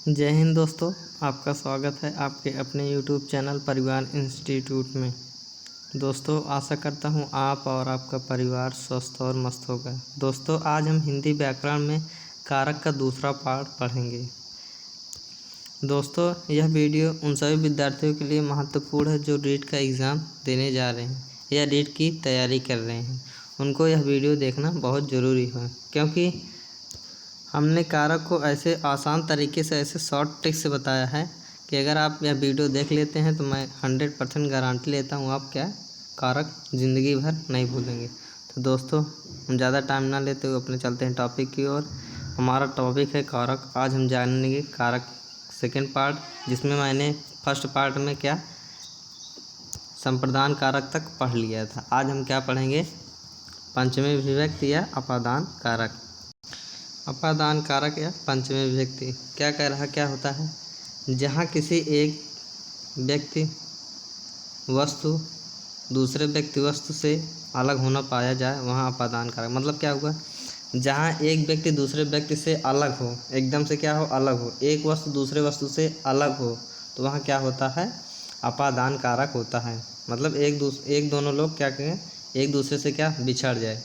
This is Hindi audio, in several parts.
जय हिंद दोस्तों, आपका स्वागत है आपके अपने YouTube चैनल परिवार इंस्टीट्यूट में। दोस्तों, आशा करता हूँ आप और आपका परिवार स्वस्थ और मस्त होगा। दोस्तों, आज हम हिंदी व्याकरण में कारक का दूसरा पार्ट पढ़ेंगे। दोस्तों, यह वीडियो उन सभी विद्यार्थियों के लिए महत्वपूर्ण है जो रीट का एग्ज़ाम देने जा रहे हैं या रीट की तैयारी कर रहे हैं। उनको यह वीडियो देखना बहुत ज़रूरी है, क्योंकि हमने कारक को ऐसे आसान तरीके से, ऐसे शॉर्ट ट्रिक से बताया है कि अगर आप यह वीडियो देख लेते हैं तो मैं 100% गारंटी लेता हूँ आप क्या कारक ज़िंदगी भर नहीं भूलेंगे। तो दोस्तों, हम ज़्यादा टाइम ना लेते हुए अपने चलते हैं टॉपिक की ओर। हमारा टॉपिक है कारक। आज हम जानेंगे कारक सेकेंड पार्ट, जिसमें मैंने फर्स्ट पार्ट में क्या संप्रदान कारक तक पढ़ लिया था। आज हम क्या पढ़ेंगे? पंचमी विभक्ति या अपादान कारक। अपादान कारक या पंचमी विभक्ति क्या कह रहा, क्या होता है? जहाँ किसी एक व्यक्ति वस्तु दूसरे व्यक्ति वस्तु से अलग होना पाया जाए, वहाँ अपादान कारक। मतलब क्या हुआ? जहाँ एक व्यक्ति दूसरे व्यक्ति से अलग हो, एकदम से क्या हो, अलग हो, एक वस्तु दूसरे वस्तु से अलग हो, तो वहाँ क्या होता है? अपादान कारक होता है। मतलब एक दोनों लोग क्या करें, एक दूसरे से क्या बिछड़ जाए,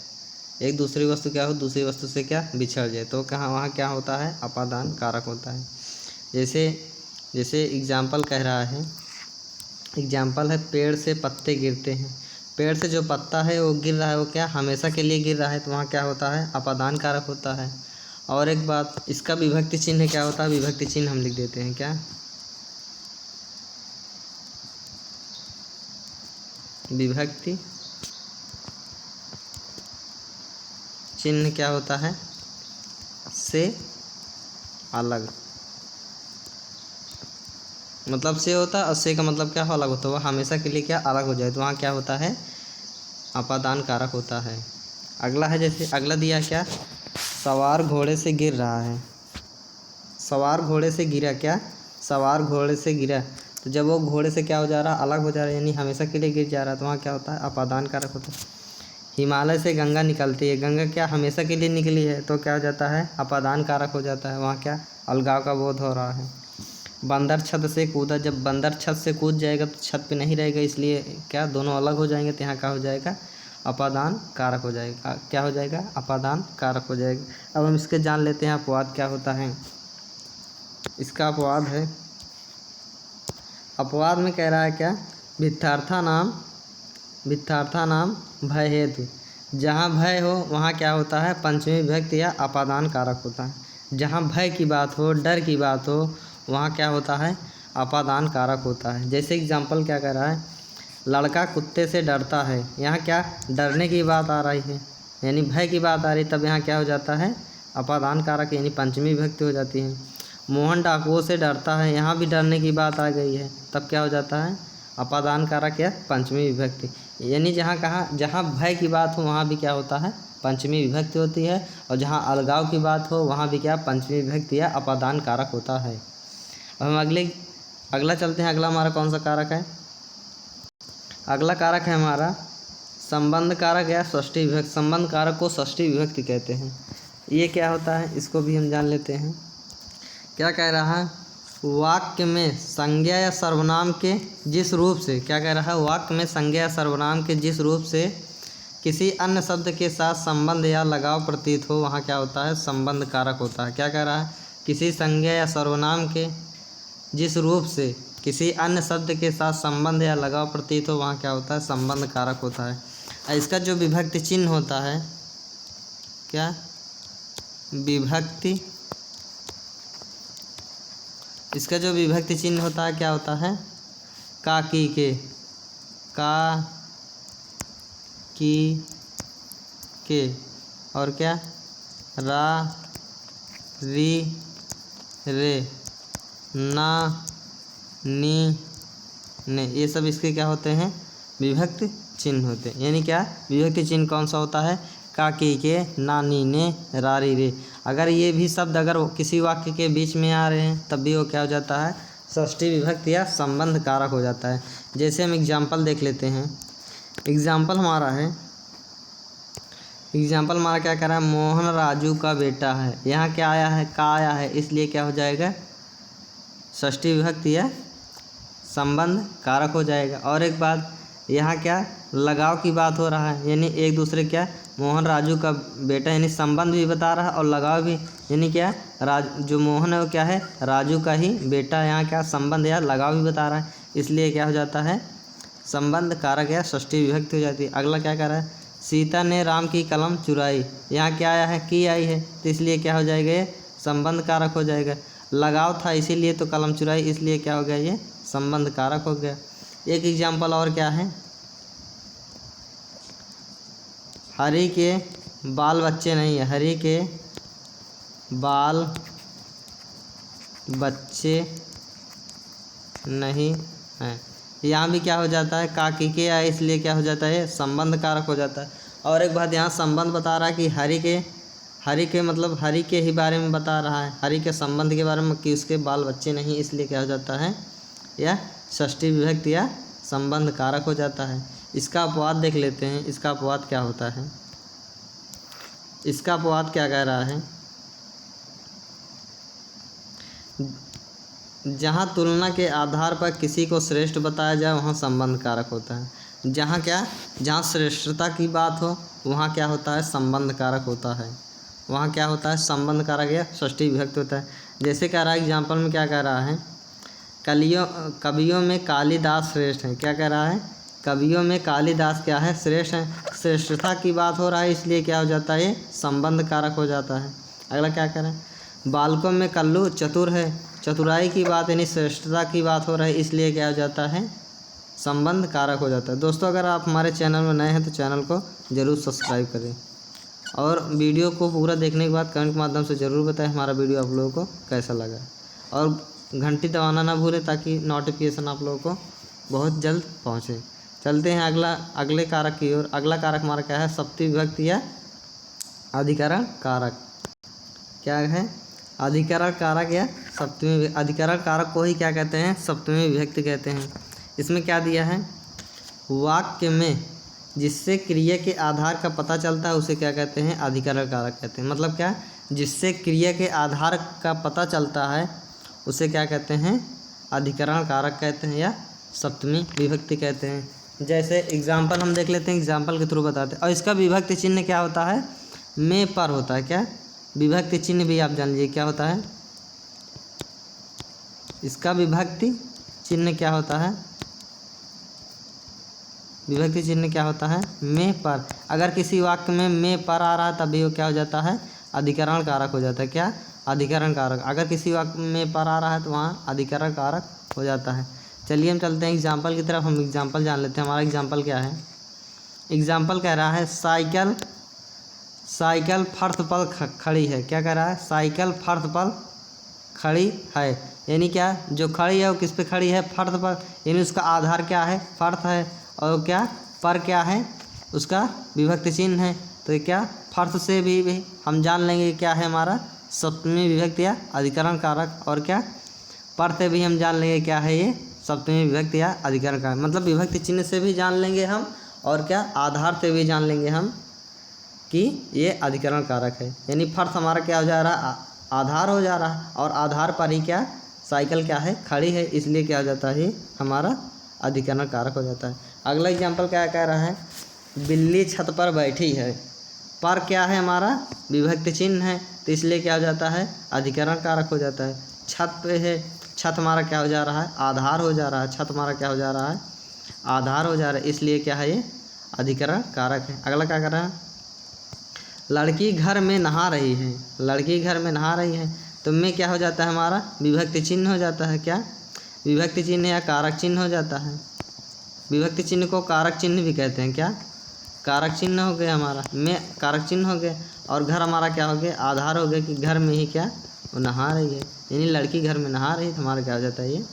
एक दूसरी वस्तु क्या हो, दूसरी वस्तु से क्या बिछड़ जाए, तो कहाँ वहाँ क्या होता है? अपादान कारक होता है। जैसे एग्जाम्पल कह रहा है, एग्जाम्पल है पेड़ से पत्ते गिरते हैं। पेड़ से जो पत्ता है वो गिर रहा है, वो क्या हमेशा के लिए गिर रहा है, तो वहाँ क्या होता है? अपादान कारक होता है। और एक बात, इसका विभक्ति चिन्ह क्या होता है? विभक्ति चिन्ह हम लिख देते हैं क्या? विभक्ति चिन्ह क्या होता है? से अलग। मतलब से होता है, और से का मतलब क्या हो? अलग होता है। वह हमेशा के लिए क्या अलग हो जाए, तो वहाँ क्या होता है? अपादान कारक होता है। अगला है, जैसे अगला दिया क्या, सवार घोड़े से गिर रहा है। सवार घोड़े से गिरा, क्या सवार घोड़े से गिरा, तो जब वो घोड़े से क्या हो जा रहा, अलग हो जा रहा है, यानी हमेशा के लिए गिर जा रहा है, तो वहाँ क्या होता है? अपादान कारक होता है। हिमालय से गंगा निकलती है, गंगा क्या हमेशा के लिए निकली है, तो क्या हो जाता है? अपादान कारक हो जाता है। वहाँ क्या अलगाव का बोध हो रहा है। बंदर छत से कूदा, जब बंदर छत से कूद जाएगा तो छत पे नहीं रहेगा, इसलिए क्या दोनों अलग हो जाएंगे, तो यहाँ क्या हो जाएगा? अपादान कारक हो जाएगा। क्या हो जाएगा? अपादान कारक हो जाएगा। अब हम इसके जान लेते हैं अपवाद क्या होता है। इसका अपवाद है, अपवाद में कह रहा है क्या, भित्थार्था नाम भय हेतु। जहाँ भय हो वहाँ क्या होता है? पंचमी विभक्ति या अपादान कारक होता है। जहाँ भय की बात हो, डर की बात हो, वहाँ क्या होता है? अपादान कारक होता है। जैसे एग्जाम्पल क्या कह रहा है, लड़का कुत्ते से डरता है। यहाँ क्या डरने की बात आ रही है, यानी भय की बात आ रही, तब यहाँ क्या हो जाता है? अपादान कारक, यानी पंचमी विभक्ति हो जाती है। मोहन डाकुओं से डरता है, यहाँ भी डरने की बात आ गई है, तब क्या हो जाता है? अपादान कारक या पंचमी विभक्ति। यानी जहाँ भय की बात हो वहाँ भी क्या होता है? पंचमी विभक्ति होती है, और जहाँ अलगाव की बात हो वहाँ भी क्या पंचमी विभक्ति या अपादान कारक होता है। अब हम अगला चलते हैं। अगला हमारा कौन सा कारक है? अगला कारक है हमारा संबंध कारक या षष्ठी विभक्ति। संबंध कारक को षष्ठी विभक्ति कहते हैं। ये क्या होता है, इसको भी हम जान लेते हैं। क्या कह रहा है, वाक्य में संज्ञा या सर्वनाम के जिस रूप से, क्या कह रहा है, वाक्य में संज्ञा या सर्वनाम के जिस रूप से किसी अन्य शब्द के साथ संबंध या लगाव प्रतीत हो, वहाँ क्या होता है? संबंध कारक होता है। क्या कह रहा है, किसी संज्ञा या सर्वनाम के जिस रूप से किसी अन्य शब्द के साथ संबंध या लगाव प्रतीत हो, वहाँ क्या होता है? संबंध कारक होता है। इसका जो विभक्ति चिन्ह होता है, क्या विभक्ति, इसका जो विभक्ति चिन्ह होता है क्या होता है? का की के, का की के, और क्या रा री रे ना नी ने, ये सब इसके क्या होते हैं? विभक्ति चिन्ह होते हैं। यानी क्या विभक्ति चिन्ह कौन सा होता है? का की के, ना नी ने, रा री रे। अगर ये भी शब्द अगर किसी वाक्य के बीच में आ रहे हैं, तब भी वो क्या हो जाता है? षष्ठी विभक्ति या संबंध कारक हो जाता है। जैसे हम एग्जाम्पल देख लेते हैं। एग्जाम्पल हमारा क्या कह रहा है, मोहन राजू का बेटा है। यहाँ क्या आया है? का आया है, इसलिए क्या हो जाएगा? षष्ठी विभक्ति या संबंध कारक हो जाएगा। और एक बात, यहाँ क्या लगाव की बात हो रहा है, यानी एक दूसरे क्या मोहन राजू का बेटा, यानी संबंध भी बता रहा है और लगाव भी, यानी क्या जो मोहन है वो क्या है राजू का ही बेटा, यहाँ क्या संबंध या लगाव भी बता रहा है, इसलिए क्या हो जाता है संबंध कारक या षष्ठी विभक्ति हो जाती है। अगला क्या कर रहा है, सीता ने राम की कलम चुराई, यहाँ क्या आया है की आई है, तो इसलिए क्या हो जाएगा ये संबंध कारक हो जाएगा। लगाव था इसीलिए तो कलम चुराई, इसलिए क्या हो गया ये संबंध कारक हो गया। एक एग्जाम्पल और क्या है, हरि के बाल बच्चे नहीं है, हरि के बाल बच्चे नहीं हैं, यहाँ भी क्या हो जाता है काकी के आए, इसलिए क्या हो जाता है संबंध कारक हो जाता है। और एक बात, यहाँ संबंध बता रहा है कि हरि के मतलब हरि के ही बारे में बता रहा है, हरि के संबंध के बारे में कि उसके बाल बच्चे नहीं, इसलिए क्या हो जाता है यह षष्ठी विभक्ति या संबंध कारक हो जाता है। इसका अपवाद देख लेते हैं, इसका अपवाद क्या होता है। इसका अपवाद क्या कह रहा है, जहाँ तुलना के आधार पर किसी को श्रेष्ठ बताया जाए वहाँ संबंध कारक होता है। जहाँ श्रेष्ठता की बात हो वहाँ क्या होता है संबंध कारक होता है, वहाँ क्या होता है संबंध कारक या षष्ठी विभक्ति होता है। जैसे कह रहा है एग्जाम्पल में क्या कह रहा है, कवियों में कालिदास श्रेष्ठ है, क्या कह रहा है कवियों में कालिदास क्या है श्रेष्ठ है, श्रेष्ठता की बात हो रहा है, इसलिए क्या हो जाता है ये संबंध कारक हो जाता है। अगला क्या कह रहा है, बालकों में कल्लू चतुर है, चतुराई की बात यानी श्रेष्ठता की बात हो रहा है, इसलिए क्या हो जाता है संबंध कारक हो जाता है। दोस्तों अगर आप हमारे चैनल में नए हैं तो चैनल को ज़रूर सब्सक्राइब करें और वीडियो को पूरा देखने के बाद कमेंट के माध्यम से ज़रूर बताएं हमारा वीडियो आप लोगों को कैसा लगा, और घंटी दबाना ना भूलें ताकि नोटिफिकेशन आप लोगों को बहुत जल्द पहुँचे। चलते हैं अगले कारक की ओर। अगला कारक हमारा क्या है सप्तमी विभक्ति या अधिकरण कारक। क्या है अधिकरण कारक या सप्तमी, अधिकरण कारक को ही क्या कहते हैं सप्तमी विभक्ति कहते हैं। इसमें क्या दिया है, वाक्य में जिससे क्रिया के आधार का पता चलता है उसे क्या कहते हैं अधिकरण कारक कहते हैं। मतलब क्या, जिससे क्रिया के आधार का पता चलता है उसे क्या कहते हैं अधिकरण कारक कहते हैं या सप्तमी विभक्ति कहते हैं। जैसे एग्जाम्पल हम देख लेते हैं, एग्जाम्पल के थ्रू बताते हैं। और इसका विभक्ति चिन्ह क्या होता है में पर होता है। क्या विभक्ति चिन्ह भी आप जान लीजिए क्या होता है, इसका विभक्ति चिन्ह क्या होता है, विभक्ति चिन्ह क्या होता है में पर। अगर किसी वाक्य में पर आ रहा है तभी वो क्या हो जाता है अधिकरण कारक हो जाता है। क्या अधिकरण कारक, अगर किसी वाक्य में पर आ रहा है तो वहाँ अधिकरण कारक हो जाता है। चलिए हम चलते हैं एग्जाम्पल की तरफ, हम एग्जाम्पल जान लेते हैं। हमारा एग्जाम्पल क्या है, एग्जाम्पल कह रहा है साइकिल फर्श पर खड़ी है। क्या कह रहा है साइकिल फर्श पर खड़ी है, यानी क्या जो खड़ी है वो किस पे खड़ी है फर्श पर, यानी उसका आधार क्या है फर्श है, और क्या पर क्या है उसका विभक्ति चिन्ह है। तो ये क्या फर्श से भी हम जान लेंगे क्या है हमारा सप्तमी विभक्ति या अधिकरण कारक, और क्या पर से भी हम जान लेंगे क्या है ये सप्तमी विभक्ति या अधिकरण कारक। मतलब विभक्ति चिन्ह से भी जान लेंगे हम और क्या आधार से भी जान लेंगे हम कि ये अधिकरण कारक है। यानी फर्श हमारा क्या हो जा रहा है आधार हो जा रहा है, और आधार पर ही क्या साइकिल क्या है खड़ी है, इसलिए क्या हो जाता है हमारा अधिकरण कारक हो जाता है। अगला एग्जाम्पल क्या कह रहा है, बिल्ली छत पर बैठी है, पर क्या है हमारा विभक्ति चिन्ह है, तो इसलिए क्या हो जाता है अधिकरण कारक हो जाता है। छत पे है, छत हमारा क्या हो जा रहा है आधार हो जा रहा है, छत हमारा क्या हो जा रहा है आधार हो जा रहा है, इसलिए क्या है ये अधिकरण कारक है। अगला क्या कर रहा है, लड़की घर में नहा रही है, लड़की घर में नहा रही है, तो में क्या हो जाता है हमारा विभक्ति चिन्ह हो जाता है। क्या विभक्ति चिन्ह या कारक चिन्ह हो जाता है। विभक्ति चिन्ह को कारक चिन्ह भी कहते हैं। क्या कारक चिन्ह हो गया हमारा, में कारक चिन्ह हो गया, और घर हमारा क्या हो गया आधार हो गया कि घर में ही क्या वो नहा रही है, यानी लड़की घर में नहा रही है, तो हमारा क्या हो जाता है ये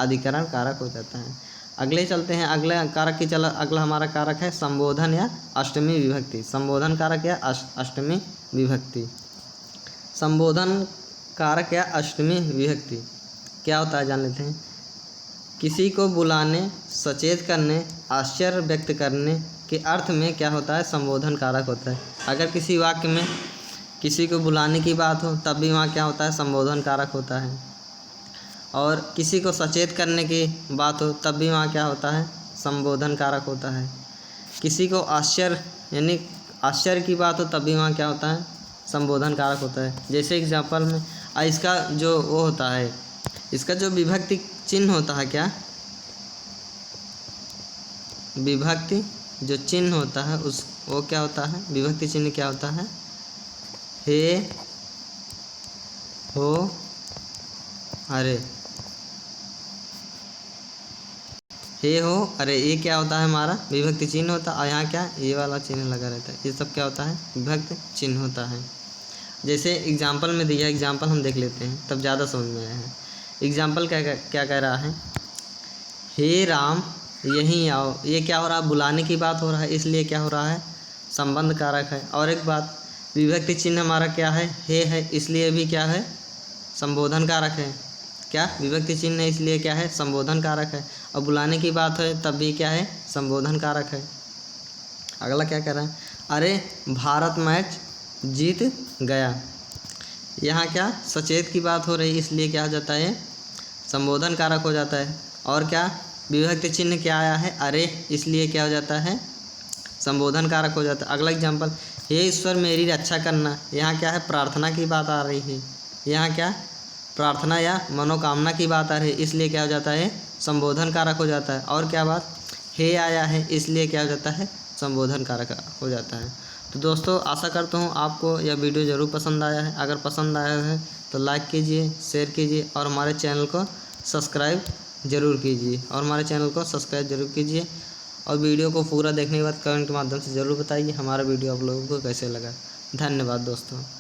अधिकरण कारक हो जाता है। अगले चलते हैं, अगले कारक की अगला हमारा कारक है संबोधन या अष्टमी विभक्ति। संबोधन कारक या अष्टमी विभक्ति। संबोधन कारक या अष्टमी विभक्ति क्या होता है जान लेते हैं। किसी को बुलाने, सचेत करने, आश्चर्य व्यक्त करने के अर्थ में क्या होता है संबोधन कारक होता है। अगर किसी वाक्य में किसी को बुलाने की बात हो तब भी वहाँ क्या होता है संबोधन कारक होता है। और किसी को सचेत करने की बात हो तब भी वहाँ क्या होता है, संबोधन कारक होता है। किसी को आश्चर्य यानी आश्चर्य की बात हो तब भी वहाँ क्या होता है, संबोधन कारक होता है। जैसे एग्जाम्पल में इसका जो वो होता है, इसका जो विभक्ति चिन्ह होता है, क्या विभक्ति जो चिन्ह होता है उस वो क्या होता है, विभक्ति चिन्ह क्या होता है, हे हो अरे। हे हो अरे ये क्या होता है, हमारा विभक्ति चिन्ह होता है। और यहाँ क्या ये वाला चिन्ह लगा रहता है, ये सब क्या होता है, विभक्ति चिन्ह होता है। जैसे एग्जाम्पल में दिया, एग्जाम्पल हम देख लेते हैं तब ज़्यादा समझ में आया है। एग्जाम्पल क्या कह रहा है, हे राम यहीं आओ। ये क्या हो रहा है, बुलाने की बात हो रहा है, इसलिए क्या हो रहा है, संबंध कारक है। और एक बात, विभक्ति चिन्ह हमारा क्या है, हे है, इसलिए भी क्या है, संबोधन कारक है। क्या विभक्ति चिन्ह इसलिए क्या है, संबोधन कारक है। और बुलाने की बात है तब भी क्या है, संबोधन कारक है। अगला क्या कह रहा है, अरे भारत मैच जीत गया। यहाँ क्या सचेत की बात हो रही, इसलिए क्या हो जाता है, संबोधन कारक हो जाता है। और क्या विभक्ति चिन्ह क्या आया है, अरे, इसलिए क्या हो जाता है, संबोधन कारक हो जाता है। अगला एग्जाम्पल, हे ईश्वर मेरी रक्षा करना। यहाँ क्या है, प्रार्थना की बात आ रही है। यहाँ क्या प्रार्थना या मनोकामना की बात आ रही है, इसलिए क्या हो जाता है, संबोधन कारक हो जाता है। और क्या बात, हे आया है, इसलिए क्या हो जाता है, संबोधन कारक हो जाता है। तो दोस्तों आशा करता हूँ आपको यह वीडियो ज़रूर पसंद आया है। अगर पसंद आया है तो लाइक कीजिए, शेयर कीजिए और हमारे चैनल को सब्सक्राइब ज़रूर कीजिए और वीडियो को पूरा देखने के बाद कमेंट के माध्यम से ज़रूर बताइए हमारा वीडियो आप लोगों को कैसे लगा। धन्यवाद दोस्तों।